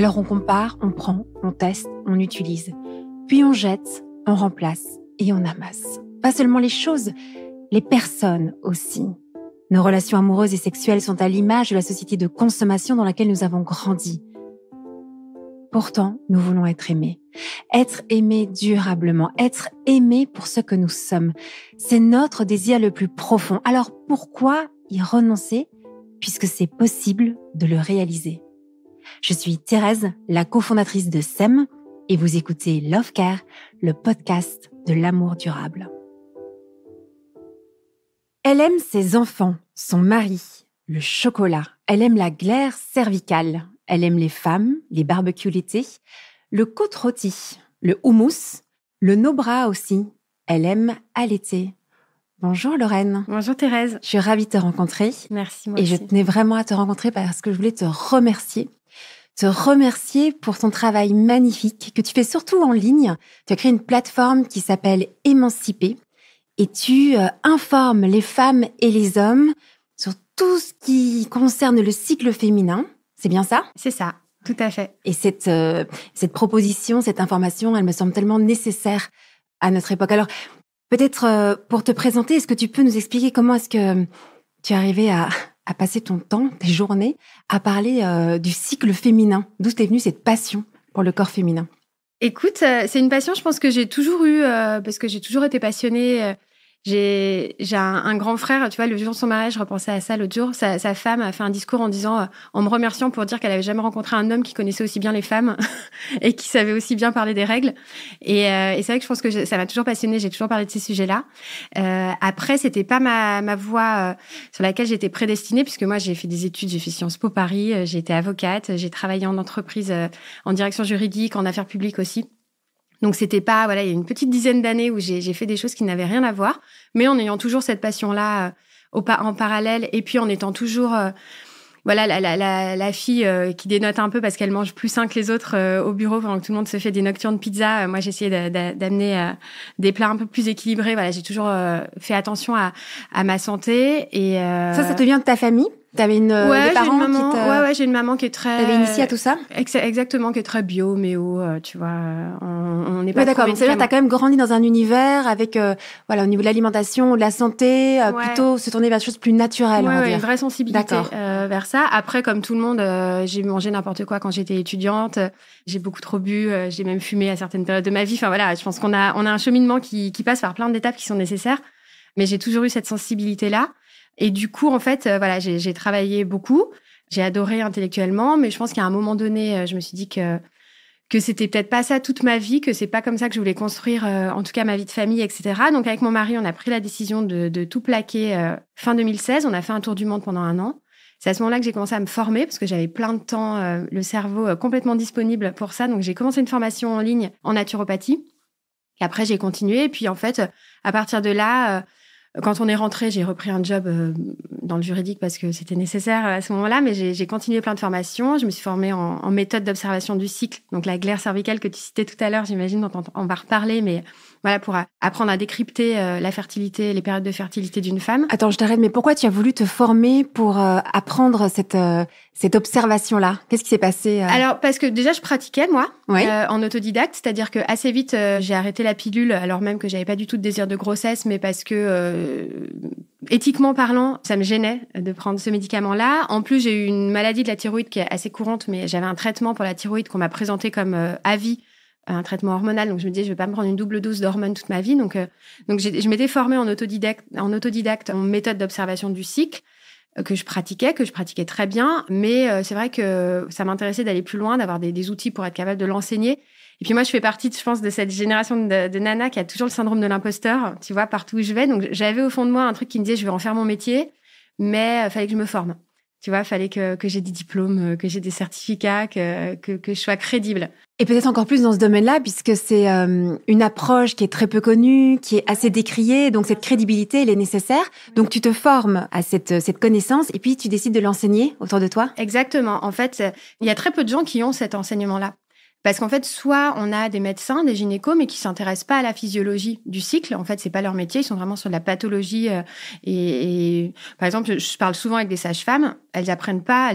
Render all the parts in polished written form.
Alors on compare, on prend, on teste, on utilise. Puis on jette, on remplace et on amasse. Pas seulement les choses, les personnes aussi. Nos relations amoureuses et sexuelles sont à l'image de la société de consommation dans laquelle nous avons grandi. Pourtant, nous voulons être aimés. Être aimés durablement, être aimés pour ce que nous sommes. C'est notre désir le plus profond. Alors pourquoi y renoncer puisque c'est possible de le réaliser? Je suis Thérèse, la cofondatrice de SEM, et vous écoutez Love Care, le podcast de l'amour durable. Elle aime ses enfants, son mari, le chocolat. Elle aime la glaire cervicale. Elle aime les femmes, les barbecues l'été, le côte rôti, le houmous, le no-bra aussi. Elle aime allaiter. Bonjour Lorraine. Bonjour Thérèse. Je suis ravie de te rencontrer. Merci, moi et aussi. Je tenais vraiment à te rencontrer parce que je voulais te remercier. Te remercier pour ton travail magnifique que tu fais surtout en ligne. Tu as créé une plateforme qui s'appelle Émancipée et tu informes les femmes et les hommes sur tout ce qui concerne le cycle féminin. C'est bien ça? C'est ça, tout à fait. Et cette proposition, cette information, elle me semble tellement nécessaire à notre époque. Alors, peut-être pour te présenter, est-ce que tu peux nous expliquer comment est-ce que tu es arrivé à passer ton temps, tes journées, à parler du cycle féminin? D'où t'es venue cette passion pour le corps féminin? Écoute, c'est une passion, je pense que j'ai toujours eu, parce que j'ai toujours été passionnée. J'ai un grand frère, tu vois, le jour de son mariage, je repensais à ça l'autre jour. Sa femme a fait un discours en disant, en me remerciant pour dire qu'elle avait jamais rencontré un homme qui connaissait aussi bien les femmes et qui savait aussi bien parler des règles. Et c'est vrai que je pense que ça m'a toujours passionnée. J'ai toujours parlé de ces sujets-là. Après, c'était pas ma voie sur laquelle j'étais prédestinée, puisque moi, j'ai fait des études, j'ai fait Sciences Po Paris, j'ai été avocate, j'ai travaillé en entreprise, en direction juridique, en affaires publiques aussi. Donc, c'était pas, voilà, il y a une petite dizaine d'années où j'ai fait des choses qui n'avaient rien à voir, mais en ayant toujours cette passion-là en parallèle, et puis en étant toujours, voilà, la fille qui dénote un peu parce qu'elle mange plus sain que les autres au bureau pendant que tout le monde se fait des nocturnes pizza. Moi, j'essayais d'amener des plats un peu plus équilibrés. Voilà, j'ai toujours fait attention à ma santé. Et ça te vient de ta famille? T'avais des parents Ouais, j'ai une maman qui est très... T'avais initié à tout ça? Exactement, qui est très bio, méo, tu vois. On n'est pas d'accord. Donc, c'est-à-dire que t'as quand même grandi dans un univers avec, voilà, au niveau de l'alimentation, de la santé, plutôt se tourner vers des choses plus naturelles, on va dire. Une vraie sensibilité vers ça. Après, comme tout le monde, j'ai mangé n'importe quoi quand j'étais étudiante. J'ai beaucoup trop bu. J'ai même fumé à certaines périodes de ma vie. Enfin, voilà, je pense qu'on a un cheminement qui passe par plein d'étapes qui sont nécessaires. Mais j'ai toujours eu cette sensibilité-là. Et du coup, en fait, voilà, j'ai travaillé beaucoup. J'ai adoré intellectuellement, mais je pense qu'à un moment donné, je me suis dit que c'était peut-être pas ça toute ma vie, que c'est pas comme ça que je voulais construire, en tout cas, ma vie de famille, etc. Donc, avec mon mari, on a pris la décision de tout plaquer fin 2016. On a fait un tour du monde pendant 1 an. C'est à ce moment-là que j'ai commencé à me former parce que j'avais plein de temps, le cerveau complètement disponible pour ça. Donc, j'ai commencé une formation en ligne en naturopathie. Et après, j'ai continué. Et puis, en fait, à partir de là... Quand on est rentré, j'ai repris un job dans le juridique parce que c'était nécessaire à ce moment-là, mais j'ai continué plein de formations. Je me suis formée en méthode d'observation du cycle, donc la glaire cervicale que tu citais tout à l'heure, j'imagine, dont on va reparler, mais voilà, pour apprendre à décrypter la fertilité, les périodes de fertilité d'une femme. Attends, je t'arrête, mais pourquoi tu as voulu te former pour apprendre cette observation-là? Qu'est-ce qui s'est passé Alors, parce que déjà, je pratiquais, moi, oui. En autodidacte, c'est-à-dire que assez vite, j'ai arrêté la pilule, alors même que j'avais pas du tout de désir de grossesse, mais parce que éthiquement parlant, ça me gênait de prendre ce médicament-là. En plus, j'ai eu une maladie de la thyroïde qui est assez courante, mais j'avais un traitement pour la thyroïde qu'on m'a présenté comme à vie, un traitement hormonal. Donc, je me disais, je vais pas me prendre une double dose d'hormones toute ma vie. Donc je m'étais formée en autodidacte en méthode d'observation du cycle que je pratiquais très bien. Mais c'est vrai que ça m'intéressait d'aller plus loin, d'avoir des outils pour être capable de l'enseigner. Et puis moi, je fais partie, je pense, de cette génération de nanas qui a toujours le syndrome de l'imposteur, tu vois, partout où je vais. Donc, j'avais au fond de moi un truc qui me disait, je vais en faire mon métier, mais fallait que je me forme. Tu vois, fallait que j'ai des diplômes, que j'ai des certificats, que je sois crédible. Et peut-être encore plus dans ce domaine-là, puisque c'est une approche qui est très peu connue, qui est assez décriée, donc cette crédibilité, elle est nécessaire. Donc tu te formes à cette connaissance et puis tu décides de l'enseigner autour de toi. Exactement. En fait, il y a très peu de gens qui ont cet enseignement-là. Parce qu'en fait, soit on a des médecins, des gynécos, mais qui s'intéressent pas à la physiologie du cycle. En fait, c'est pas leur métier. Ils sont vraiment sur de la pathologie. Et par exemple, je parle souvent avec des sages-femmes. Elles apprennent pas,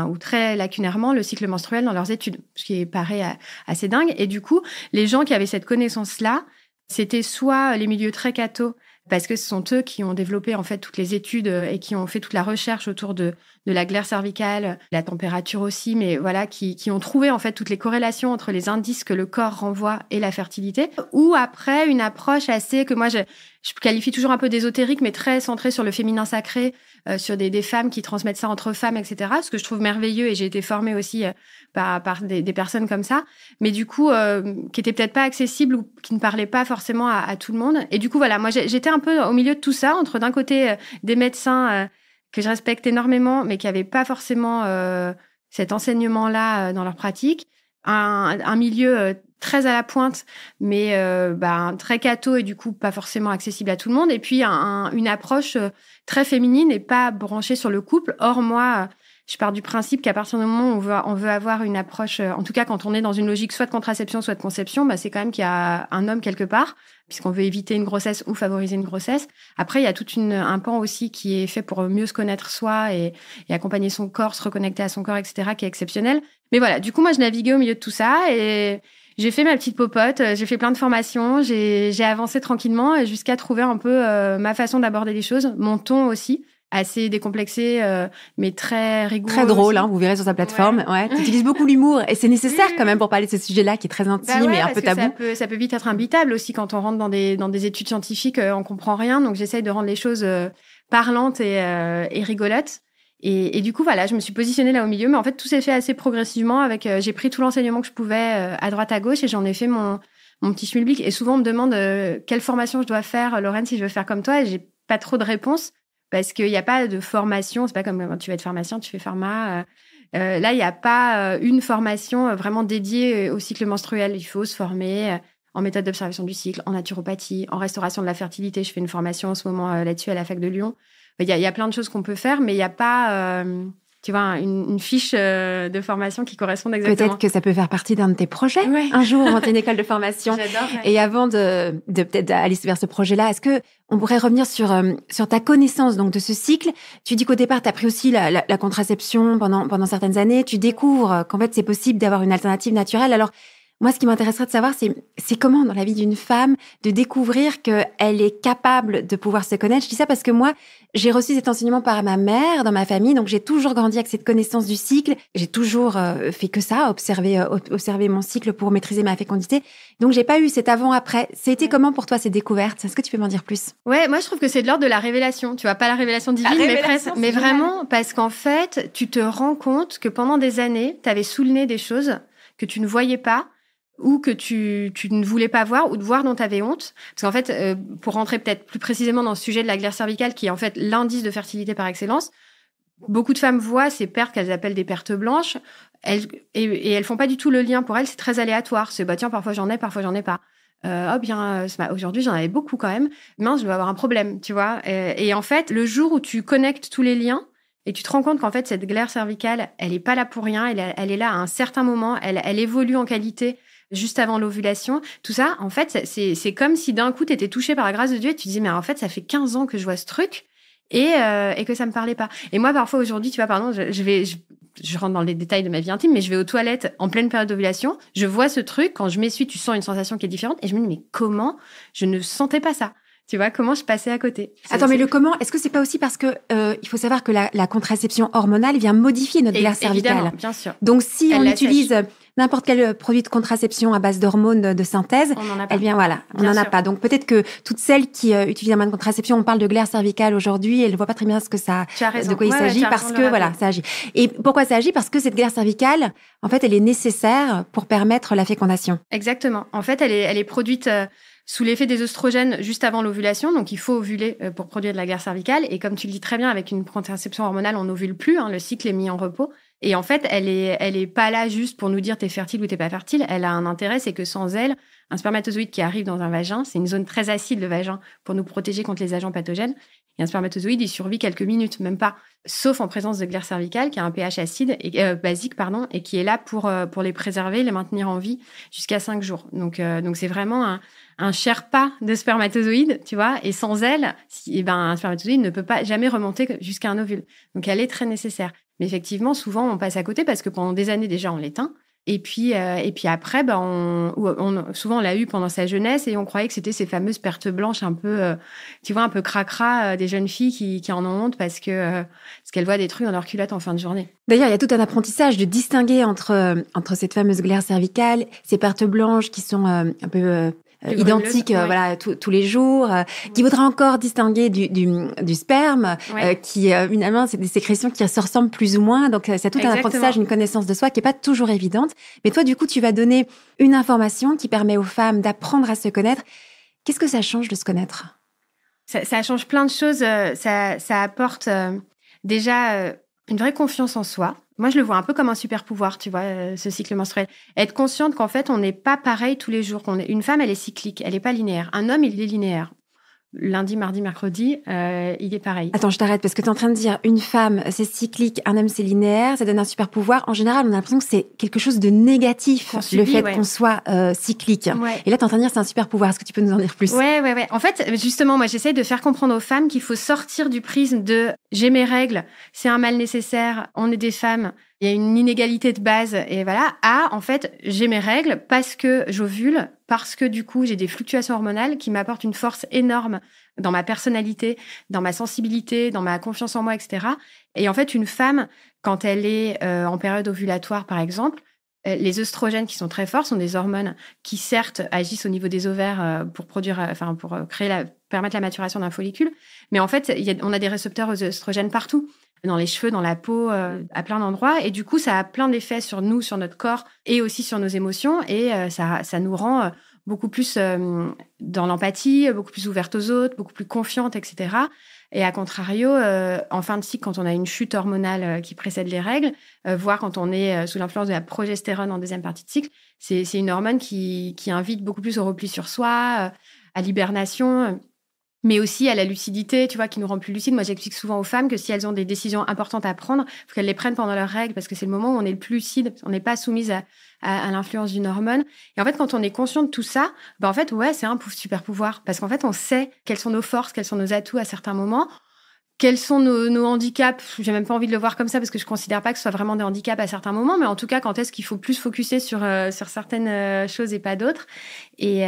ou très lacunairement, le cycle menstruel dans leurs études, ce qui paraît assez dingue. Et du coup, les gens qui avaient cette connaissance-là, c'était soit les milieux très cathos, parce que ce sont eux qui ont développé en fait toutes les études et qui ont fait toute la recherche autour de la glaire cervicale, la température aussi, mais voilà, qui ont trouvé en fait toutes les corrélations entre les indices que le corps renvoie et la fertilité. Ou après une approche assez que moi je qualifie toujours un peu d'ésotérique, mais très centrée sur le féminin sacré, sur des femmes qui transmettent ça entre femmes, etc. Ce que je trouve merveilleux, et j'ai été formée aussi par des personnes comme ça, mais du coup qui étaient peut-être pas accessibles ou qui ne parlaient pas forcément à tout le monde. Et du coup voilà, moi j'étais un peu au milieu de tout ça, entre d'un côté des médecins que je respecte énormément, mais qui n'avaient pas forcément cet enseignement-là dans leur pratique, un milieu très à la pointe, mais très catho et du coup pas forcément accessible à tout le monde, et puis une approche très féminine et pas branchée sur le couple. Or moi, je pars du principe qu'à partir du moment où on veut avoir une approche, en tout cas quand on est dans une logique soit de contraception, soit de conception, c'est quand même qu'il y a un homme quelque part, puisqu'on veut éviter une grossesse ou favoriser une grossesse. Après, il y a tout un pan aussi qui est fait pour mieux se connaître soi et accompagner son corps, se reconnecter à son corps, etc., qui est exceptionnel. Mais voilà, du coup, moi, je naviguais au milieu de tout ça et j'ai fait ma petite popote, j'ai fait plein de formations, j'ai avancé tranquillement jusqu'à trouver un peu ma façon d'aborder les choses, mon ton aussi, assez décomplexé, mais très rigoureux. Très drôle, vous verrez sur sa plateforme. Ouais. Tu utilises beaucoup l'humour et c'est nécessaire quand même pour parler de ce sujet-là qui est très intime et un peu tabou. Ça peut vite être imbitable aussi quand on rentre dans des études scientifiques, on comprend rien. Donc j'essaye de rendre les choses parlantes et rigolotes. Et du coup, voilà, je me suis positionnée là au milieu, mais en fait, tout s'est fait assez progressivement. J'ai pris tout l'enseignement que je pouvais à droite à gauche et j'en ai fait mon petit schmilblick. Et souvent, on me demande quelle formation je dois faire, Lorraine, si je veux faire comme toi. Et j'ai pas trop de réponses parce qu'il n'y a pas de formation. C'est pas comme quand tu vas être pharmacien, tu fais pharma. Là, il n'y a pas une formation vraiment dédiée au cycle menstruel. Il faut se former en méthode d'observation du cycle, en naturopathie, en restauration de la fertilité. Je fais une formation en ce moment là-dessus à la fac de Lyon. Il y a plein de choses qu'on peut faire, mais il n'y a pas, une fiche de formation qui corresponde exactement. Peut-être que ça peut faire partie d'un de tes projets, un jour, monter une école de formation. J'adore. Ouais. Et avant de peut-être aller vers ce projet-là, est-ce que on pourrait revenir sur ta connaissance donc de ce cycle? Tu dis qu'au départ, tu as pris aussi la contraception pendant certaines années. Tu découvres qu'en fait, c'est possible d'avoir une alternative naturelle. Alors, moi, ce qui m'intéresserait de savoir, c'est comment, dans la vie d'une femme, de découvrir qu'elle est capable de pouvoir se connaître. Je dis ça parce que moi, j'ai reçu cet enseignement par ma mère, dans ma famille, donc j'ai toujours grandi avec cette connaissance du cycle. J'ai toujours fait que ça, observer mon cycle pour maîtriser ma fécondité. Donc, j'ai pas eu cet avant-après. C'était comment pour toi, ces découvertes? Est-ce que tu peux m'en dire plus? Ouais, moi, je trouve que c'est de l'ordre de la révélation. Tu vois, pas la révélation divine, mais vraiment, parce qu'en fait, tu te rends compte que pendant des années, tu avais sous le nez des choses que tu ne voyais pas, ou que tu ne voulais pas voir, ou de voir dont tu avais honte. Parce qu'en fait, pour rentrer peut-être plus précisément dans ce sujet de la glaire cervicale, qui est en fait l'indice de fertilité par excellence, beaucoup de femmes voient ces pertes qu'elles appellent des pertes blanches, et elles font pas du tout le lien. Pour elles, c'est très aléatoire. C'est, tiens, parfois j'en ai, parfois j'en ai pas. Aujourd'hui, j'en avais beaucoup quand même. Mince, je dois avoir un problème, tu vois. Et en fait, le jour où tu connectes tous les liens, et tu te rends compte qu'en fait, cette glaire cervicale, elle est pas là pour rien, elle est là à un certain moment, elle évolue en qualité juste avant l'ovulation. Tout ça, en fait, c'est comme si d'un coup, tu étais touché par la grâce de Dieu et tu disais, mais en fait, ça fait 15 ans que je vois ce truc et que ça me parlait pas. Et moi, parfois, aujourd'hui, tu vois, je rentre dans les détails de ma vie intime, mais je vais aux toilettes en pleine période d'ovulation, je vois ce truc, quand je m'essuie, tu sens une sensation qui est différente et je me dis, mais comment je ne sentais pas ça? Tu vois, comment je passais à côté. Attends, mais le comment, est-ce que c'est pas aussi parce que il faut savoir que la contraception hormonale vient modifier notre glaire cervicale? Évidemment, bien sûr. Donc, si on utilise n'importe quel produit de contraception à base d'hormones de synthèse, on n'en a pas. Eh bien, voilà, on n'en a pas. Donc, peut-être que toutes celles qui utilisent un moyen de contraception, on parle de glaire cervicale aujourd'hui, elles ne voient pas très bien de quoi il s'agit, parce que, voilà, ça agit. Et pourquoi ça agit? Parce que cette glaire cervicale, en fait, elle est nécessaire pour permettre la fécondation. Exactement. En fait, elle est produite sous l'effet des œstrogènes juste avant l'ovulation. Donc, il faut ovuler pour produire de la glaire cervicale. Et comme tu le dis très bien, avec une contraception hormonale, on n'ovule plus. Le cycle est mis en repos. Et en fait, elle est pas là juste pour nous dire t'es fertile ou t'es pas fertile. Elle a un intérêt, c'est que sans elle, un spermatozoïde qui arrive dans un vagin, c'est une zone très acide, le vagin, pour nous protéger contre les agents pathogènes. Et un spermatozoïde, il survit quelques minutes, même pas. Sauf en présence de glaire cervicale, qui a un pH acide basique, et qui est là pour les préserver, les maintenir en vie jusqu'à 5 jours. Donc c'est vraiment un Sherpa de spermatozoïdes, tu vois. Et sans elle, un spermatozoïde ne peut pas jamais remonter jusqu'à un ovule. Donc elle est très nécessaire. Mais effectivement, souvent, on passe à côté parce que pendant des années déjà, on l'éteint. Et puis après, souvent on l'a eu pendant sa jeunesse et on croyait que c'était ces fameuses pertes blanches un peu, tu vois, un peu cracra des jeunes filles qui en ont honte parce qu'elles voient des trucs dans leur culotte en fin de journée. D'ailleurs, il y a tout un apprentissage de distinguer entre cette fameuse glaire cervicale, ces pertes blanches qui sont un peu identiques tous les jours, qui voudra encore distinguer du sperme, qui finalement c'est des sécrétions qui se ressemblent plus ou moins, donc c'est tout un apprentissage, une connaissance de soi qui est pas toujours évidente. Mais toi, du coup, tu vas donner une information qui permet aux femmes d'apprendre à se connaître. Qu'est-ce que ça change de se connaître ? Ça change plein de choses. Ça apporte déjà une vraie confiance en soi. Moi, je le vois un peu comme un super pouvoir, tu vois, ce cycle menstruel. Être consciente qu'en fait, on n'est pas pareil tous les jours. Une femme, elle est cyclique, elle n'est pas linéaire. Un homme, il est linéaire. Lundi, mardi, mercredi, il est pareil. Attends, je t'arrête parce que tu es en train de dire une femme, c'est cyclique, un homme, c'est linéaire, ça donne un super pouvoir. En général, on a l'impression que c'est quelque chose de négatif, le fait qu'on soit cyclique. Ouais. Et là, tu es en train de dire que c'est un super pouvoir. Est-ce que tu peux nous en dire plus ? Ouais. En fait, justement, moi, j'essaye de faire comprendre aux femmes qu'il faut sortir du prisme de « j'ai mes règles, c'est un mal nécessaire, on est des femmes ». Il y a une inégalité de base et voilà. En fait, j'ai mes règles parce que j'ovule, parce que du coup, j'ai des fluctuations hormonales qui m'apportent une force énorme dans ma personnalité, dans ma sensibilité, dans ma confiance en moi, etc. Et en fait, une femme, quand elle est en période ovulatoire, par exemple, les œstrogènes qui sont très forts sont des hormones qui, certes, agissent au niveau des ovaires pour permettre la maturation d'un follicule. Mais en fait, on a des récepteurs aux œstrogènes partout. Dans les cheveux, dans la peau, à plein d'endroits. Et du coup, ça a plein d'effets sur nous, sur notre corps et aussi sur nos émotions. Et ça nous rend beaucoup plus dans l'empathie, beaucoup plus ouvertes aux autres, beaucoup plus confiantes, etc. Et à contrario, en fin de cycle, quand on a une chute hormonale qui précède les règles, voire quand on est sous l'influence de la progestérone en deuxième partie de cycle, c'est une hormone qui invite beaucoup plus au repli sur soi, à l'hibernation, mais aussi à la lucidité, tu vois, qui nous rend plus lucides. Moi, j'explique souvent aux femmes que si elles ont des décisions importantes à prendre, il faut qu'elles les prennent pendant leurs règles, parce que c'est le moment où on est le plus lucide, on n'est pas soumise à l'influence d'une hormone. Et en fait, quand on est conscient de tout ça, en fait, ouais, c'est un super pouvoir, parce qu'en fait, on sait quelles sont nos forces, quels sont nos atouts à certains moments, quels sont nos handicaps. J'ai même pas envie de le voir comme ça, parce que je considère pas que ce soit vraiment des handicaps à certains moments, mais en tout cas, quand est-ce qu'il faut plus focuser sur certaines choses et pas d'autres. Et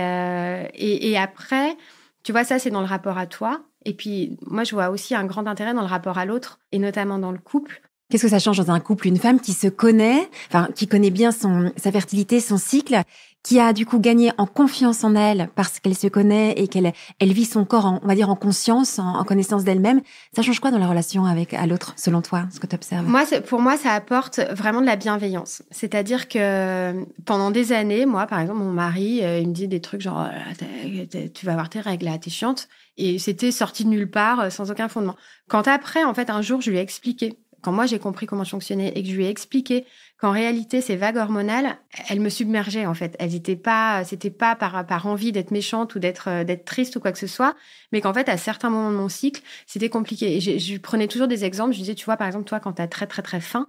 après... Tu vois, ça, c'est dans le rapport à toi. Et puis, moi, je vois aussi un grand intérêt dans le rapport à l'autre, et notamment dans le couple. Qu'est-ce que ça change dans un couple ? Une femme qui se connaît, qui connaît bien sa fertilité, son cycle, qui a du coup gagné en confiance en elle parce qu'elle se connaît et qu'elle vit son corps, on va dire, en conscience, en connaissance d'elle-même. Ça change quoi dans la relation à l'autre, selon toi, ce que tu observes ? Pour moi, ça apporte vraiment de la bienveillance. C'est-à-dire que pendant des années, moi, par exemple, mon mari, il me dit des trucs genre « tu vas avoir tes règles, là, t'es chiante ». Et c'était sorti de nulle part, sans aucun fondement. Quand après, en fait, un jour, je lui ai expliqué, quand moi, j'ai compris comment je fonctionnais et que je lui ai expliqué qu'en réalité, ces vagues hormonales, elles me submergeaient, en fait. C'était pas par envie d'être méchante ou d'être triste ou quoi que ce soit, mais qu'en fait, à certains moments de mon cycle, c'était compliqué. Et je prenais toujours des exemples. Je disais, tu vois, par exemple, toi, quand t'as très, très, très faim,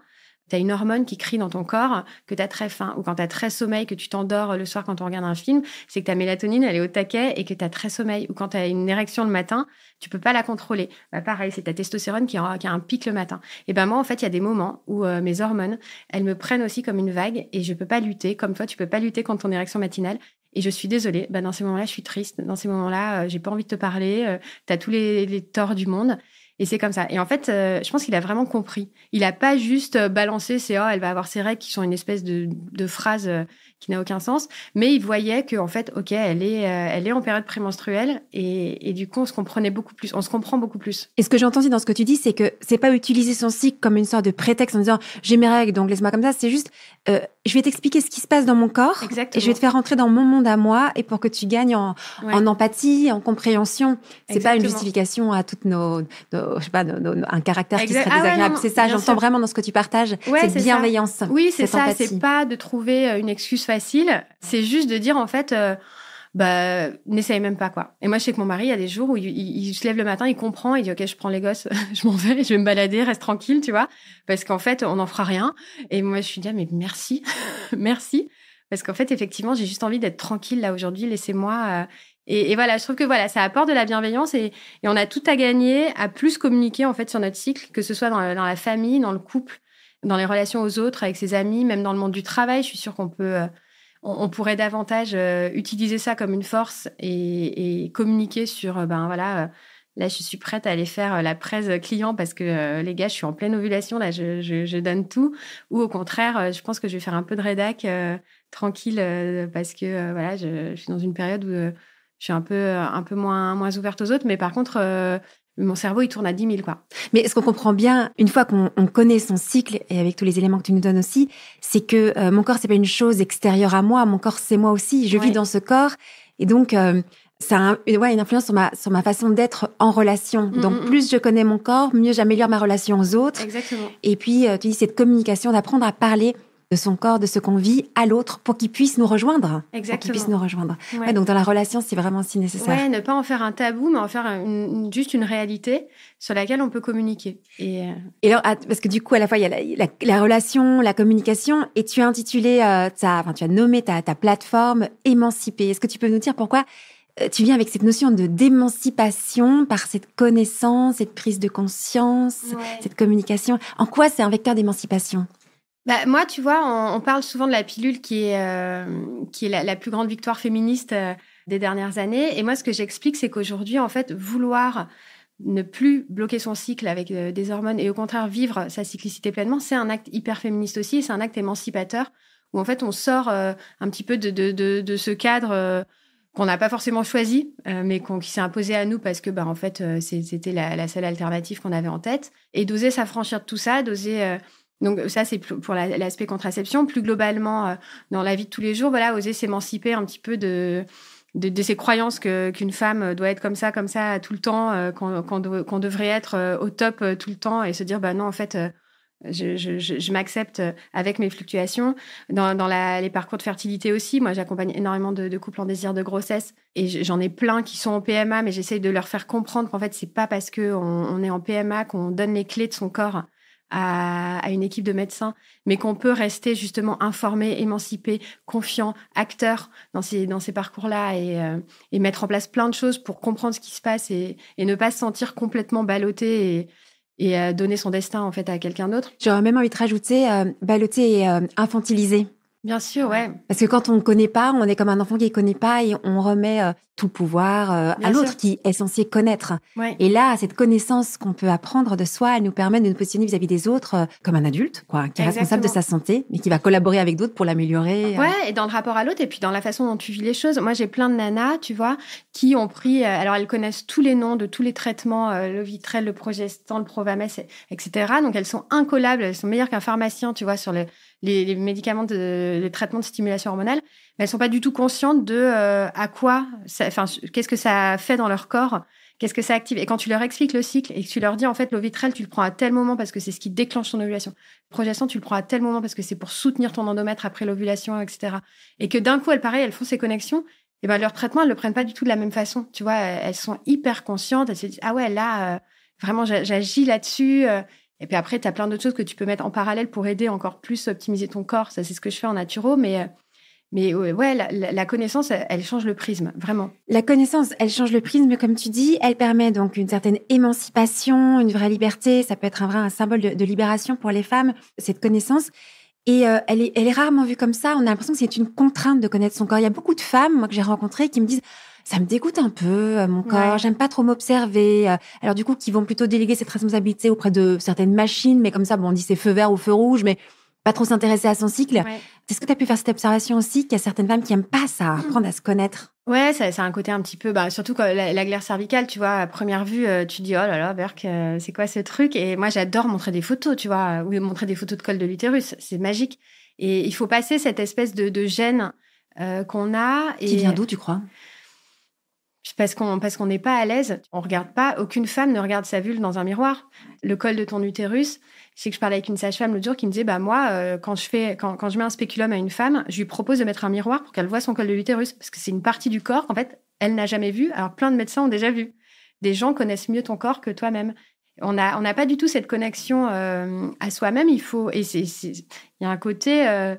t'as une hormone qui crie dans ton corps que t'as très faim. Ou quand t'as très sommeil, que tu t'endors le soir quand on regarde un film, c'est que ta mélatonine, elle est au taquet et que t'as très sommeil. Ou quand t'as une érection le matin, tu peux pas la contrôler. Pareil, c'est ta testostérone qui a un pic le matin. Et moi, en fait, il y a des moments où mes hormones, elles me prennent aussi comme une vague et je peux pas lutter. Comme toi, tu peux pas lutter contre ton érection matinale. Et je suis désolée. Dans ces moments-là, je suis triste. Dans ces moments-là, j'ai pas envie de te parler. T'as tous les torts du monde. Et c'est comme ça. Et en fait, je pense qu'il a vraiment compris. Il a pas juste balancé elle va avoir ses règles qui sont une espèce de phrase qui n'a aucun sens. Mais il voyait que, en fait, ok, elle est en période prémenstruelle et du coup, on se comprenait beaucoup plus. On se comprend beaucoup plus. Et ce que j'ai entendu dans ce que tu dis, c'est que c'est pas utiliser son cycle comme une sorte de prétexte en disant j'ai mes règles, donc laisse-moi comme ça. C'est juste, je vais t'expliquer ce qui se passe dans mon corps. Exactement. Et je vais te faire rentrer dans mon monde à moi et pour que tu gagnes en empathie, en compréhension. C'est pas une justification à toutes je sais pas, un caractère qui serait désagréable. C'est ça, j'entends vraiment dans ce que tu partages, cette bienveillance. Oui, c'est ça. Empathie. C'est pas de trouver une excuse facile. C'est juste de dire, en fait, n'essaye même pas, quoi. Et moi, je sais que mon mari, il y a des jours où il se lève le matin, il comprend, il dit, OK, je prends les gosses, je m'en vais, je vais me balader, reste tranquille, tu vois. Parce qu'en fait, on n'en fera rien. Et moi, je suis dit, mais merci, merci. Parce qu'en fait, effectivement, j'ai juste envie d'être tranquille là aujourd'hui, laissez-moi. Et voilà, je trouve que voilà, ça apporte de la bienveillance et on a tout à gagner à plus communiquer en fait sur notre cycle, que ce soit dans la famille, dans le couple, dans les relations aux autres, avec ses amis, même dans le monde du travail. Je suis sûre qu'on peut, on pourrait davantage utiliser ça comme une force et communiquer sur, voilà, là, je suis prête à aller faire la presse client parce que les gars, je suis en pleine ovulation, là, je donne tout. Ou au contraire, je pense que je vais faire un peu de rédac tranquille parce que voilà, je suis dans une période où je suis un peu moins ouverte aux autres. Mais par contre, mon cerveau, il tourne à 10 000, quoi. Mais ce qu'on comprend bien, une fois qu'on connaît son cycle, et avec tous les éléments que tu nous donnes aussi, c'est que mon corps, c'est pas une chose extérieure à moi. Mon corps, c'est moi aussi. Je vis dans ce corps. Et donc, ça a une influence sur ma façon d'être en relation. Donc, plus je connais mon corps, mieux j'améliore ma relation aux autres. Exactement. Et puis, tu dis cette communication, d'apprendre à parler de son corps, de ce qu'on vit à l'autre pour qu'il puisse nous rejoindre. Exactement. Pour qu'il puisse nous rejoindre. Ouais. Ouais, donc, dans la relation, c'est vraiment si nécessaire. Ouais, ne pas en faire un tabou, mais en faire juste une réalité sur laquelle on peut communiquer. Et alors, parce que du coup, à la fois, il y a la relation, la communication, et tu as intitulé, tu as nommé ta plateforme Émancipée. Est-ce que tu peux nous dire pourquoi tu viens avec cette notion d'émancipation par cette connaissance, cette prise de conscience, cette communication? En quoi c'est un vecteur d'émancipation? Moi, tu vois, on parle souvent de la pilule qui est la plus grande victoire féministe des dernières années. Et moi, ce que j'explique, c'est qu'aujourd'hui, en fait, vouloir ne plus bloquer son cycle avec des hormones et au contraire vivre sa cyclicité pleinement, c'est un acte hyper féministe aussi et c'est un acte émancipateur où, en fait, on sort un petit peu de ce cadre qu'on n'a pas forcément choisi, mais qui s'est imposé à nous parce que, en fait, c'était la seule alternative qu'on avait en tête. Et d'oser s'affranchir de tout ça, d'oser... Donc ça, c'est pour l'aspect contraception. Plus globalement, dans la vie de tous les jours, voilà, oser s'émanciper un petit peu de ces croyances qu'une femme doit être comme ça tout le temps, qu'on devrait être au top tout le temps et se dire, non, en fait, je m'accepte avec mes fluctuations. Dans les parcours de fertilité aussi, moi, j'accompagne énormément de couples en désir de grossesse et j'en ai plein qui sont en PMA, mais j'essaye de leur faire comprendre qu'en fait, c'est pas parce qu'on est en PMA qu'on donne les clés de son corps à une équipe de médecins, mais qu'on peut rester justement informé, émancipé, confiant, acteur dans ces parcours-là et mettre en place plein de choses pour comprendre ce qui se passe et ne pas se sentir complètement ballotté et donner son destin en fait à quelqu'un d'autre. J'aurais même envie de rajouter ballotté et infantilisé. Bien sûr, ouais. Parce que quand on ne connaît pas, on est comme un enfant qui ne connaît pas et on remet tout le pouvoir à l'autre qui est censé connaître. Ouais. Et là, cette connaissance qu'on peut apprendre de soi, elle nous permet de nous positionner vis-à-vis des autres comme un adulte, qui est responsable de sa santé, mais qui va collaborer avec d'autres pour l'améliorer. Ouais, et dans le rapport à l'autre, et puis dans la façon dont tu vis les choses. Moi, j'ai plein de nanas, tu vois, qui ont pris... alors, elles connaissent tous les noms de tous les traitements, le Vitrel, le Progestan, le Provamès, etc. Donc, elles sont incollables, elles sont meilleures qu'un pharmacien, tu vois, sur les médicaments, les traitements de stimulation hormonale. Mais elles sont pas du tout conscientes de à quoi... qu'est-ce que ça fait dans leur corps, qu'est-ce que ça active. Et quand tu leur expliques le cycle et que tu leur dis, en fait, l'Ovitrel, tu le prends à tel moment parce que c'est ce qui déclenche ton ovulation. Le Progestan, tu le prends à tel moment parce que c'est pour soutenir ton endomètre après l'ovulation, etc. Et que d'un coup, elles font ces connexions, et leur traitement, elles le prennent pas du tout de la même façon. Tu vois, elles sont hyper conscientes, elles se disent, ah ouais, là, vraiment, j'agis là-dessus. Et puis après, tu as plein d'autres choses que tu peux mettre en parallèle pour aider encore plus à optimiser ton corps. Ça, c'est ce que je fais en naturo, mais ouais, la connaissance, elle change le prisme, vraiment. La connaissance, elle change le prisme, comme tu dis. Elle permet donc une certaine émancipation, une vraie liberté. Ça peut être un symbole de libération pour les femmes, cette connaissance. Et elle est rarement vue comme ça. On a l'impression que c'est une contrainte de connaître son corps. Il y a beaucoup de femmes, moi, que j'ai rencontrées, qui me disent « ça me dégoûte un peu, mon corps, j'aime pas trop m'observer ». Alors du coup, qui vont plutôt déléguer cette responsabilité auprès de certaines machines, mais comme ça, on dit c'est feu vert ou feu rouge, mais pas trop s'intéresser à son cycle. Ouais. Est-ce que tu as pu faire cette observation aussi, qu'il y a certaines femmes qui n'aiment pas ça, apprendre à se connaître? Ouais, ça a un côté un petit peu... surtout quand la glaire cervicale, tu vois, à première vue, tu dis « oh là là, Berk, c'est quoi ce truc ?» Et moi, j'adore montrer des photos, tu vois, ou montrer des photos de col de l'utérus. C'est magique. Et il faut passer cette espèce de gêne qu'on a. Qui vient d'où, tu crois? Parce qu'on n'est pas à l'aise. On regarde pas. Aucune femme ne regarde sa vulve dans un miroir. Le col de ton utérus. Je sais que je parlais avec une sage-femme l'autre jour qui me disait, moi, quand je mets un spéculum à une femme, je lui propose de mettre un miroir pour qu'elle voie son col de l'utérus. Parce que c'est une partie du corps qu'en fait, elle n'a jamais vu. Alors, plein de médecins ont déjà vu. Des gens connaissent mieux ton corps que toi-même. On n'a pas du tout cette connexion à soi-même. Il y a un côté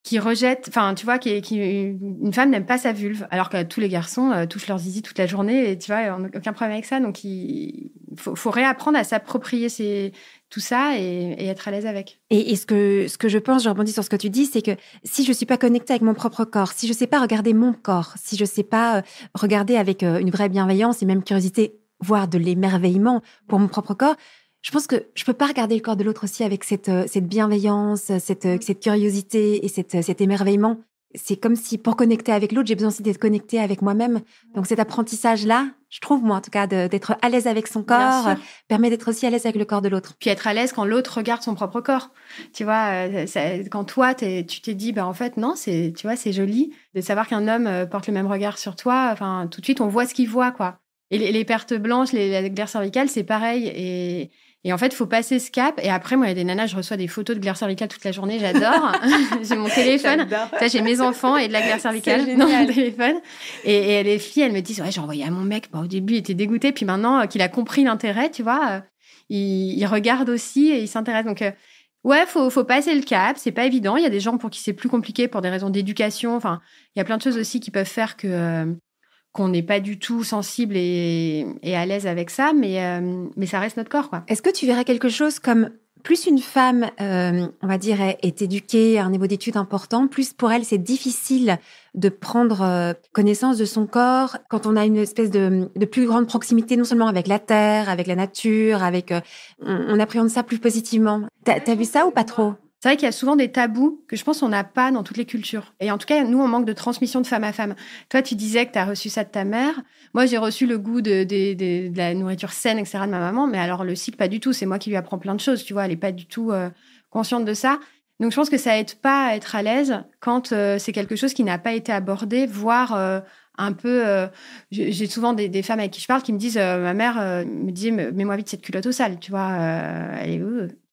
qui rejette, enfin, tu vois, une femme n'aime pas sa vulve, alors que tous les garçons touchent leur zizi toute la journée, et tu vois, on n'a aucun problème avec ça. Donc, il faut réapprendre à s'approprier tout ça et être à l'aise avec. Et ce que je pense, je rebondis sur ce que tu dis, c'est que si je suis pas connectée avec mon propre corps, si je sais pas regarder mon corps, si je sais pas regarder avec une vraie bienveillance et même curiosité, voire de l'émerveillement pour mon propre corps, je pense que je peux pas regarder le corps de l'autre aussi avec cette bienveillance, cette curiosité et cet émerveillement. C'est comme si pour connecter avec l'autre, j'ai besoin aussi d'être connectée avec moi-même. Donc cet apprentissage-là, je trouve moi en tout cas d'être à l'aise avec son corps, permet d'être aussi à l'aise avec le corps de l'autre. Puis être à l'aise quand l'autre regarde son propre corps. Tu vois, quand toi tu t'es dit en fait non, c'est joli de savoir qu'un homme porte le même regard sur toi. Enfin tout de suite on voit ce qu'il voit quoi. Et les pertes blanches, la glaire cervicale, c'est pareil. Et en fait, il faut passer ce cap. Et après, moi, il y a des nanas, je reçois des photos de glaire cervicale toute la journée. J'adore. J'ai mon téléphone. Ça, j'ai mes enfants et de la glaire cervicale dans mon téléphone. Et les filles, elles me disent, ouais, j'ai envoyé à mon mec. Au début, il était dégoûté. Puis maintenant qu'il a compris l'intérêt, tu vois, il regarde aussi et il s'intéresse. Donc, ouais, faut passer le cap. C'est pas évident. Il y a des gens pour qui c'est plus compliqué pour des raisons d'éducation. Enfin, il y a plein de choses aussi qui peuvent faire qu'on n'est pas du tout sensible et à l'aise avec ça, mais ça reste notre corps, quoi. Est-ce que tu verrais quelque chose comme plus une femme, on va dire, est éduquée à un niveau d'études important, plus pour elle, c'est difficile de prendre connaissance de son corps quand on a une espèce de plus grande proximité, non seulement avec la terre, avec la nature, on appréhende ça plus positivement. T'as vu ça ou pas trop ? C'est vrai qu'il y a souvent des tabous que je pense qu'on n'a pas dans toutes les cultures. Et en tout cas, nous, on manque de transmission de femme à femme. Toi, tu disais que tu as reçu ça de ta mère. Moi, j'ai reçu le goût de la nourriture saine, etc., de ma maman. Mais alors, le cycle, pas du tout. C'est moi qui lui apprends plein de choses, tu vois. Elle n'est pas du tout consciente de ça. Donc, je pense que ça aide pas à être à l'aise quand c'est quelque chose qui n'a pas été abordé, voire un peu... j'ai souvent des femmes avec qui je parle qui me disent... ma mère me dit, mets-moi vite cette culotte au sale, tu vois.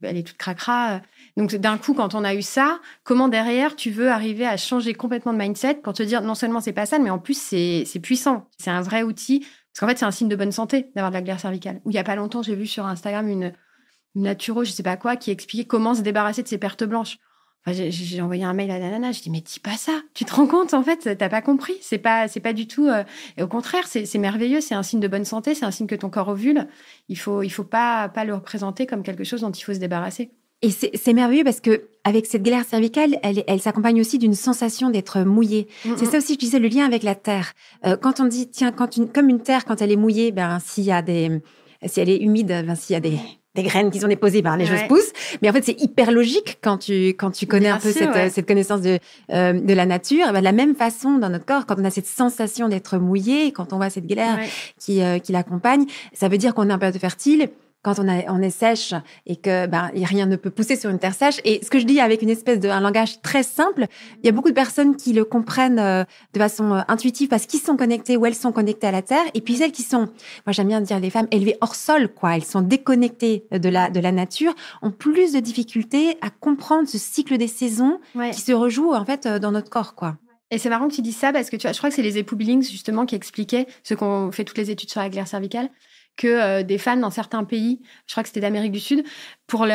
Elle est toute cracra. Donc, d'un coup, quand on a eu ça, comment derrière, tu veux arriver à changer complètement de mindset pour te dire, non seulement c'est pas ça, mais en plus, c'est puissant. C'est un vrai outil. Parce qu'en fait, c'est un signe de bonne santé d'avoir de la glaire cervicale. Où il y a pas longtemps, j'ai vu sur Instagram une naturo, je sais pas quoi, qui expliquait comment se débarrasser de ces pertes blanches. Enfin, j'ai envoyé un mail à la nana, je dis, mais dis pas ça. Tu te rends compte, en fait, t'as pas compris. C'est pas du tout... Et au contraire, c'est merveilleux. C'est un signe de bonne santé. C'est un signe que ton corps ovule. Il faut pas le représenter comme quelque chose dont il faut se débarrasser. Et c'est merveilleux parce que avec cette glaire cervicale, elle s'accompagne aussi d'une sensation d'être mouillée. C'est ça aussi, je disais, le lien avec la terre. Quand on dit, tiens, comme une terre, quand elle est mouillée, si elle est humide, s'il y a des graines qui sont déposées, les choses poussent. Mais en fait, c'est hyper logique quand tu connais un peu cette connaissance de la nature. De la même façon, dans notre corps, quand on a cette sensation d'être mouillé, quand on voit cette glaire qui l'accompagne, ça veut dire qu'on est en période fertile. Quand on est sèche et que rien ne peut pousser sur une terre sèche. Et ce que je dis avec une espèce un langage très simple, il y a beaucoup de personnes qui le comprennent de façon intuitive parce qu'ils sont connectés ou elles sont connectées à la terre. Et puis celles qui sont, moi j'aime bien dire les femmes élevées hors sol, quoi. Elles sont déconnectées de la nature, ont plus de difficultés à comprendre ce cycle des saisons qui se rejoue en fait dans notre corps, quoi. Et c'est marrant que tu dises ça parce que tu vois, je crois que c'est les époux Billings justement qui expliquaient, ceux qui ont fait toutes les études sur la glaire cervicale, que des femmes dans certains pays, je crois que c'était d'Amérique du Sud, pour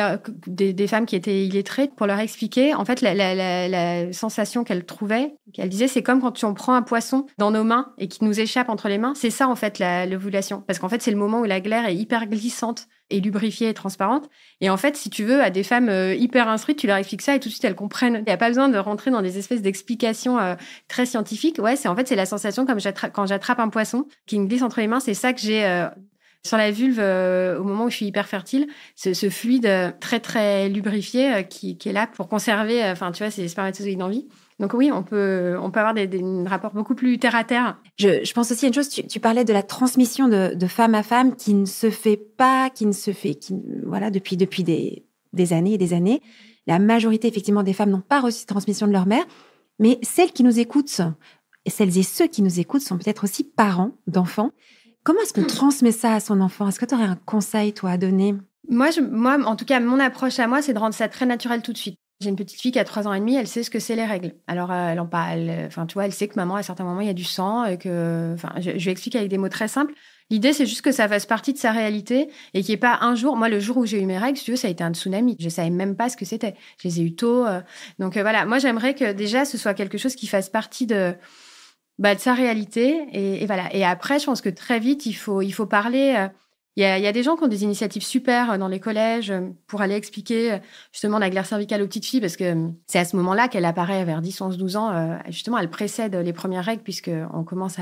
des femmes qui étaient illettrées, pour leur expliquer, en fait, la sensation qu'elles trouvaient, qu'elles disaient, c'est comme quand on prend un poisson dans nos mains et qui nous échappe entre les mains. C'est ça, en fait, l'ovulation. Parce qu'en fait, c'est le moment où la glaire est hyper glissante et lubrifiée et transparente. Et en fait, si tu veux, à des femmes hyper instruites, tu leur expliques ça et tout de suite, elles comprennent. Il n'y a pas besoin de rentrer dans des espèces d'explications très scientifiques. Ouais, c'est la sensation comme quand j'attrape un poisson qui me glisse entre les mains. C'est ça que j'ai... sur la vulve, au moment où je suis hyper fertile, ce fluide très, très lubrifié qui est là pour conserver, tu vois, ces spermatozoïdes en vie. Donc oui, on peut avoir des rapports beaucoup plus terre à terre. Je pense aussi à une chose, tu parlais de la transmission de femme à femme qui ne se fait pas, depuis des années et des années. La majorité, effectivement, des femmes n'ont pas reçu cette transmission de leur mère, mais celles qui nous écoutent et celles et ceux qui nous écoutent sont peut-être aussi parents d'enfants. Comment est-ce qu'on transmet ça à son enfant? Est-ce que tu aurais un conseil, toi, à donner? Moi, en tout cas, mon approche à moi, c'est de rendre ça très naturel tout de suite. J'ai une petite fille qui a 3 ans et demi, elle sait ce que c'est les règles. Alors, elle en parle, enfin, tu vois, elle sait que maman, à certains moments, il y a du sang et que, enfin, je lui explique avec des mots très simples. L'idée, c'est juste que ça fasse partie de sa réalité et qu'il n'y ait pas un jour. Moi, le jour où j'ai eu mes règles, si tu veux, ça a été un tsunami. Je savais même pas ce que c'était. Je les ai eu tôt. Donc, voilà. Moi, j'aimerais que déjà, ce soit quelque chose qui fasse partie de sa réalité. Et voilà. Et après, je pense que très vite, il faut parler. Il y a des gens qui ont des initiatives super dans les collèges pour aller expliquer justement la glaire cervicale aux petites filles, parce que c'est à ce moment-là qu'elle apparaît vers 10, 11, 12 ans. Justement, elle précède les premières règles puisqu'on commence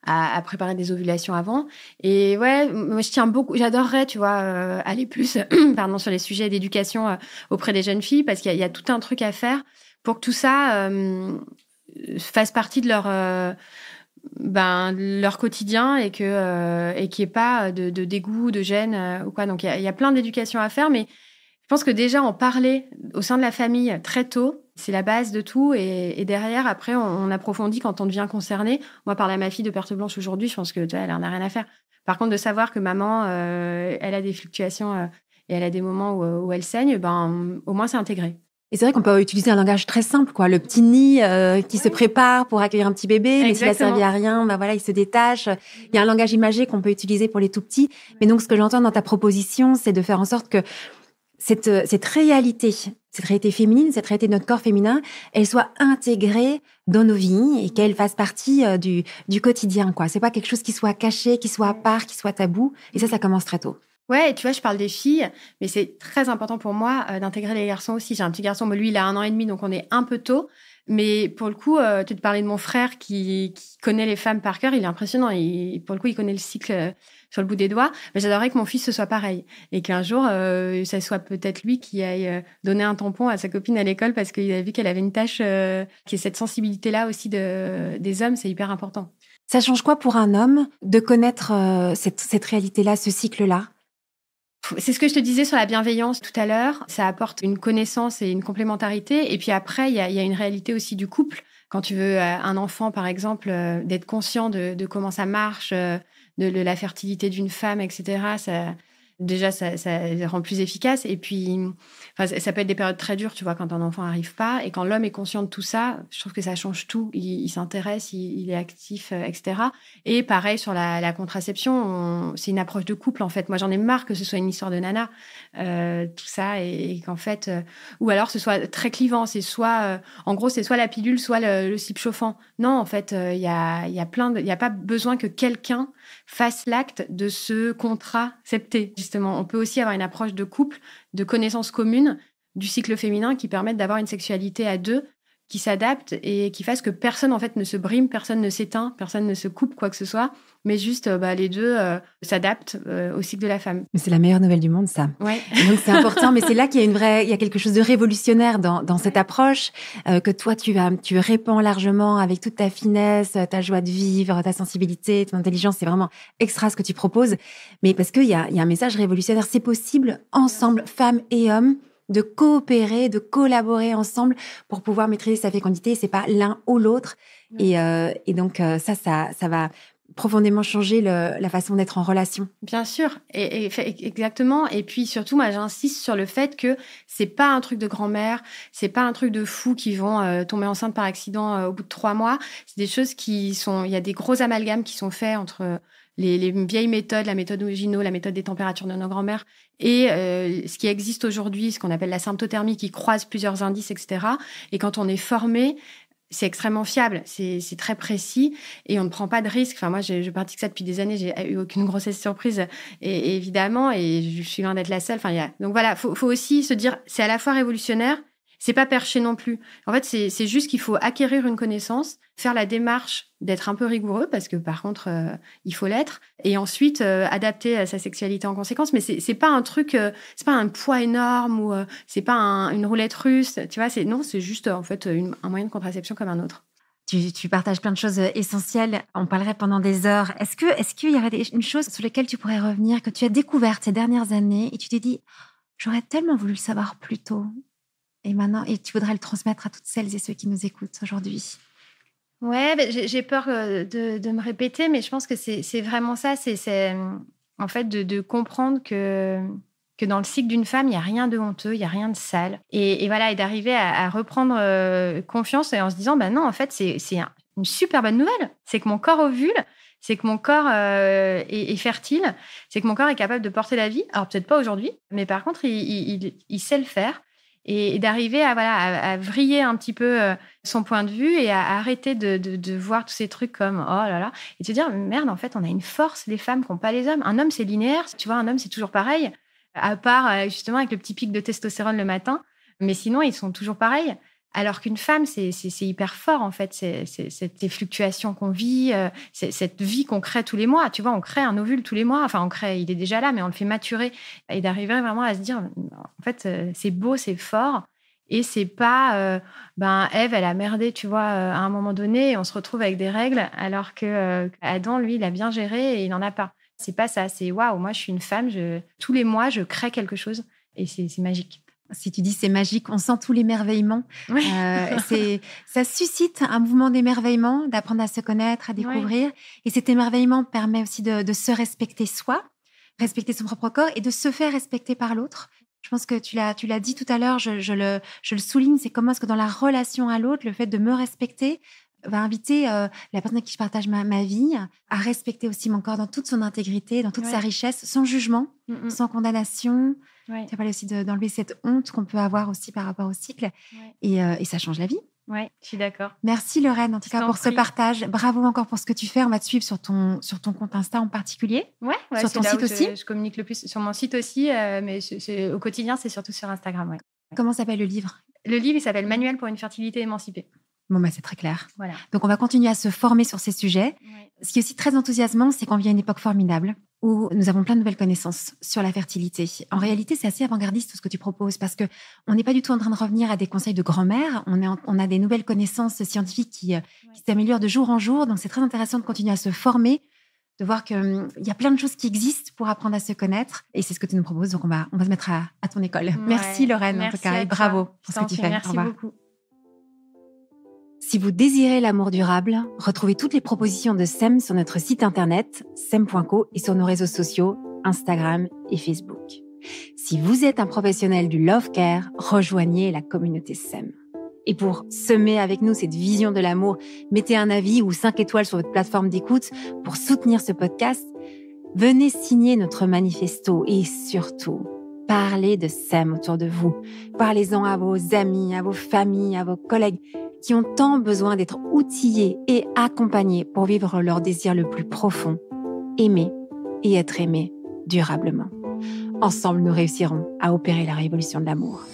à préparer des ovulations avant. Et ouais, moi, je tiens beaucoup, j'adorerais, tu vois, aller plus pardon, sur les sujets d'éducation auprès des jeunes filles, parce qu'il y a tout un truc à faire pour que tout ça fasse partie de leur quotidien et qu'il n'y ait pas de dégoût, de gêne ou quoi. Donc, il y a plein d'éducation à faire, mais je pense que déjà en parler au sein de la famille très tôt, c'est la base de tout. Et derrière, après, on approfondit quand on devient concerné. Moi, parler à ma fille de perte blanche aujourd'hui, je pense que tu vois, elle en a rien à faire. Par contre, de savoir que maman, elle a des fluctuations et elle a des moments où elle saigne, au moins c'est intégré. Et c'est vrai qu'on peut utiliser un langage très simple, quoi. Le petit nid qui se prépare pour accueillir un petit bébé, mais s'il a servi à rien, voilà, il se détache. Il y a un langage imagé qu'on peut utiliser pour les tout petits. Mais donc, ce que j'entends dans ta proposition, c'est de faire en sorte que cette réalité féminine, cette réalité de notre corps féminin, elle soit intégrée dans nos vies et qu'elle fasse partie du quotidien, quoi. C'est pas quelque chose qui soit caché, qui soit à part, qui soit tabou. Et ça commence très tôt. Ouais, et tu vois, je parle des filles, mais c'est très important pour moi d'intégrer les garçons aussi. J'ai un petit garçon, mais lui, il a 1 an et demi, donc on est un peu tôt. Mais pour le coup, tu te parlais de mon frère qui connaît les femmes par cœur, il est impressionnant. Pour le coup, il connaît le cycle sur le bout des doigts. Mais j'adorerais que mon fils, ce soit pareil. Et qu'un jour, ça soit peut-être lui qui aille donner un tampon à sa copine à l'école parce qu'il a vu qu'elle avait une tâche qui est cette sensibilité-là aussi des hommes, c'est hyper important. Ça change quoi pour un homme de connaître cette réalité-là, ce cycle-là? C'est ce que je te disais sur la bienveillance tout à l'heure. Ça apporte une connaissance et une complémentarité. Et puis après, il y a une réalité aussi du couple. Quand tu veux un enfant, par exemple, d'être conscient de comment ça marche, de la fertilité d'une femme, etc. Déjà, ça rend plus efficace. Et puis, ça peut être des périodes très dures, tu vois, quand un enfant n'arrive pas. Et quand l'homme est conscient de tout ça, je trouve que ça change tout. Il s'intéresse, il est actif, etc. Et pareil, sur la contraception, c'est une approche de couple, en fait. Moi, j'en ai marre que ce soit une histoire de nana, tout ça. Et qu'en fait... ou alors, ce soit très clivant. C'est soit... en gros, c'est soit la pilule, soit le slip chauffant. Non, en fait, il y a pas besoin que quelqu'un fasse l'acte de ce contracepter. Justement, on peut aussi avoir une approche de couple, de connaissances communes du cycle féminin qui permettent d'avoir une sexualité à deux qui s'adapte et qui fasse que personne en fait ne se brime, personne ne s'éteint, personne ne se coupe quoi que ce soit, mais juste les deux s'adaptent au cycle de la femme. Mais c'est la meilleure nouvelle du monde, ça. Ouais. Donc c'est important, mais c'est là qu'il y a quelque chose de révolutionnaire dans cette approche que toi tu répands largement avec toute ta finesse, ta joie de vivre, ta sensibilité, ton intelligence. C'est vraiment extra ce que tu proposes, mais parce qu'il y a un message révolutionnaire. C'est possible ensemble, femmes et hommes, de coopérer, de collaborer ensemble pour pouvoir maîtriser sa fécondité. C'est pas l'un ou l'autre. Et donc, ça va profondément changer la façon d'être en relation. Bien sûr, et exactement. Et puis surtout, moi, j'insiste sur le fait que c'est pas un truc de grand-mère, c'est pas un truc de fous qui vont tomber enceinte par accident au bout de 3 mois. C'est des choses il y a des gros amalgames qui sont faits entre les vieilles méthodes, la méthode Ogino, la méthode des températures de nos grands-mères, et ce qui existe aujourd'hui, ce qu'on appelle la symptothermie, qui croise plusieurs indices, etc. Et quand on est formé, c'est extrêmement fiable, c'est très précis et on ne prend pas de risques. Enfin, moi, je pratique ça depuis des années, j'ai eu aucune grossesse surprise, et évidemment, et je suis loin d'être la seule. Donc voilà, faut aussi se dire, c'est à la fois révolutionnaire, c'est pas perché non plus. En fait, c'est juste qu'il faut acquérir une connaissance, faire la démarche d'être un peu rigoureux, parce que par contre, il faut l'être, et ensuite adapter sa sexualité en conséquence. Mais c'est pas un truc, c'est pas un poids énorme ou c'est pas une roulette russe, tu vois. C'est juste en fait un moyen de contraception comme un autre. Tu partages plein de choses essentielles. On parlerait pendant des heures. Est-ce qu'il y aurait une chose sur laquelle tu pourrais revenir, que tu as découverte ces dernières années et tu t'es dit, j'aurais tellement voulu le savoir plus tôt. Et maintenant, tu voudrais le transmettre à toutes celles et ceux qui nous écoutent aujourd'hui? Ouais, j'ai peur de me répéter, mais je pense que c'est vraiment ça. C'est en fait de comprendre que dans le cycle d'une femme, il y a rien de honteux, il y a rien de sale. Et voilà, et d'arriver à reprendre confiance et en se disant, bah non, en fait, c'est une super bonne nouvelle. C'est que mon corps ovule, c'est que mon corps est fertile, c'est que mon corps est capable de porter la vie. Alors peut-être pas aujourd'hui, mais par contre, il sait le faire. Et d'arriver à vriller un petit peu son point de vue et à arrêter de voir tous ces trucs comme oh là là, et de se dire merde, en fait on a une force, les femmes qu'ont pas les hommes. Un homme c'est linéaire, tu vois, un homme c'est toujours pareil, à part justement avec le petit pic de testostérone le matin, mais sinon ils sont toujours pareils. Alors qu'une femme, c'est hyper fort, en fait. C'est ces fluctuations qu'on vit, c'est cette vie qu'on crée tous les mois. Tu vois, on crée un ovule tous les mois. Enfin, on crée, il est déjà là, mais on le fait maturer. Et d'arriver vraiment à se dire, en fait, c'est beau, c'est fort. Et c'est pas, Ève, elle a merdé, tu vois, à un moment donné, et on se retrouve avec des règles, alors que Adam, lui, il a bien géré et il n'en a pas. C'est pas ça. C'est waouh, moi, je suis une femme, tous les mois, je crée quelque chose. Et c'est magique. Si tu dis c'est magique, on sent tout l'émerveillement. Oui. Ça suscite un mouvement d'émerveillement, d'apprendre à se connaître, à découvrir. Oui. Et cet émerveillement permet aussi de se respecter soi, respecter son propre corps et de se faire respecter par l'autre. Je pense que tu l'as dit tout à l'heure, je le souligne, c'est comment est-ce que dans la relation à l'autre, le fait de me respecter va inviter la personne avec qui je partage ma vie à respecter aussi mon corps dans toute son intégrité, dans toute sa richesse, sans jugement, sans condamnation. Ouais. Tu as parlé aussi d'enlever cette honte qu'on peut avoir aussi par rapport au cycle. Ouais. Et ça change la vie. Oui, je suis d'accord. Merci Lorraine, en tout cas, pour ce partage. Bravo encore pour ce que tu fais. On va te suivre sur ton compte Insta en particulier. Ouais, sur ton site aussi. Je communique le plus sur mon site aussi, mais au quotidien, c'est surtout sur Instagram. Ouais. Comment s'appelle le livre ? Le livre, il s'appelle Manuel pour une fertilité émancipée. Bon, c'est très clair. Voilà. Donc, on va continuer à se former sur ces sujets. Ouais. Ce qui est aussi très enthousiasmant, c'est qu'on vit à une époque formidable où nous avons plein de nouvelles connaissances sur la fertilité. En réalité, c'est assez avant-gardiste tout ce que tu proposes parce qu'on n'est pas du tout en train de revenir à des conseils de grand-mère. On a des nouvelles connaissances scientifiques qui s'améliorent de jour en jour. Donc, c'est très intéressant de continuer à se former, de voir qu'il y a plein de choses qui existent pour apprendre à se connaître. Et c'est ce que tu nous proposes. Donc, on va se mettre à ton école. Ouais. Merci Lorraine, merci en tout cas. Et bravo pour ce que tu fais. Merci beaucoup. Si vous désirez l'amour durable, retrouvez toutes les propositions de SEM sur notre site internet sem.co et sur nos réseaux sociaux Instagram et Facebook. Si vous êtes un professionnel du love care, rejoignez la communauté SEM. Et pour semer avec nous cette vision de l'amour, mettez un avis ou 5 étoiles sur votre plateforme d'écoute pour soutenir ce podcast. Venez signer notre manifesto et surtout, parlez de SEM autour de vous. Parlez-en à vos amis, à vos familles, à vos collègues qui ont tant besoin d'être outillés et accompagnés pour vivre leur désir le plus profond, aimer et être aimé durablement. Ensemble, nous réussirons à opérer la révolution de l'amour.